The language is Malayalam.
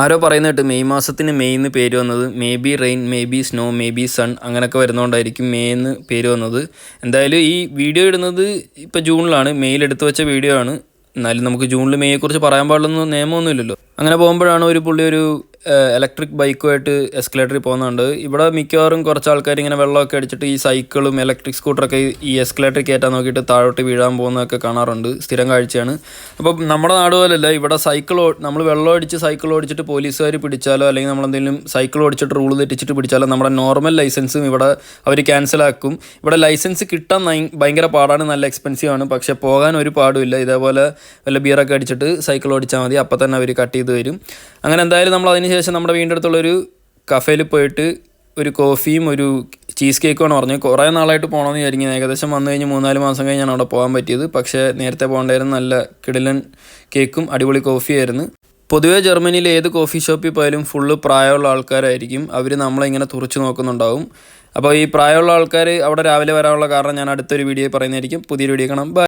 ആരോ പറയുന്ന കേട്ട് മെയ് മാസത്തിന് മെയ് എന്ന് പേര് വന്നത് may be rain, may be snow, may be sun അങ്ങനെയൊക്കെ വരുന്നതുകൊണ്ടായിരിക്കും മെയ് എന്ന് പേര് വന്നത്. എന്തായാലും ഈ വീഡിയോ ഇടുന്നത് ഇപ്പോൾ ജൂണിലാണ്, മെയ്യിൽ എടുത്തു വെച്ച വീഡിയോ ആണ്. എന്നാലും നമുക്ക് ജൂണിൽ മെയ്യെക്കുറിച്ച് പറയാൻ പാടില്ലെന്ന് നിയമമൊന്നുമില്ലല്ലോ. അങ്ങനെ പോകുമ്പോഴാണ് ഒരു ഇലക്ട്രിക് ബൈക്കുമായിട്ട് എസ്കലേറ്ററിൽ പോകുന്നുണ്ട്. ഇവിടെ മിക്കവാറും കുറച്ച് ആൾക്കാർ ഇങ്ങനെ വെള്ളമൊക്കെ അടിച്ചിട്ട് ഈ സൈക്കിളും ഇലക്ട്രിക് സ്കൂട്ടറൊക്കെ ഈ എസ്കലേറ്ററിൽ കയറ്റാൻ നോക്കിയിട്ട് താഴോട്ട് വീഴാൻ പോകുന്നതൊക്കെ കാണാറുണ്ട്. സ്ഥിരം കാഴ്ചയാണ്. അപ്പം നമ്മുടെ നാട് പോലല്ല, ഇവിടെ നമ്മൾ വെള്ളം അടിച്ച് സൈക്കിൾ ഓടിച്ചിട്ട് പോലീസുകാർ പിടിച്ചാലോ അല്ലെങ്കിൽ നമ്മളെന്തെങ്കിലും സൈക്കിൾ ഓടിച്ചിട്ട് റൂൾ തെറ്റിച്ചിട്ട് പിടിച്ചാലോ നമ്മുടെ നോർമൽ ലൈസൻസും ഇവിടെ അവർ ക്യാൻസലാക്കും. ഇവിടെ ലൈസൻസ് കിട്ടാൻ ഭയങ്കര പാടാണ്, നല്ല എക്സ്പെൻസീവ് ആണ്. പക്ഷേ പോകാൻ ഒരു പാടുമില്ല. ഇതേപോലെ വല്ല ബിയറൊക്കെ അടിച്ചിട്ട് സൈക്കിൾ ഓടിച്ചാൽ മതി, അപ്പം തന്നെ അവർ കട്ട് ചെയ്ത് തരും. അങ്ങനെ എന്തായാലും നമ്മൾ അതിന് ശേഷം നമ്മുടെ വീടിൻ്റെ അടുത്തുള്ളൊരു കഫേയിൽ പോയിട്ട് ഒരു കോഫിയും ഒരു ചീസ് കേക്കുമാണ് പറഞ്ഞത്. കുറേ നാളായിട്ട് പോകണമെന്ന് വിചാരിക്കുന്നത്. ഏകദേശം വന്നു കഴിഞ്ഞ് 3-4 മാസം കഴിഞ്ഞാണ് അവിടെ പോകാൻ പറ്റിയത്. പക്ഷേ നേരത്തെ പോകേണ്ടായിരുന്നു. നല്ല കിടിലൻ കേക്കും അടിപൊളി കോഫിയായിരുന്നു. പൊതുവേ ജർമ്മനിയിൽ ഏത് കോഫി ഷോപ്പിൽ പോയാലും ഫുള്ള് പ്രായമുള്ള ആൾക്കാരായിരിക്കും. അവർ നമ്മളിങ്ങനെ തുറച്ചു നോക്കുന്നുണ്ടാവും. അപ്പോൾ ഈ പ്രായമുള്ള ആൾക്കാർ അവിടെ രാവിലെ വരാനുള്ള കാരണം ഞാൻ അടുത്തൊരു വീഡിയോ പറയുന്നതായിരിക്കും. പുതിയൊരു വീഡിയോ കാണാം. ബൈ.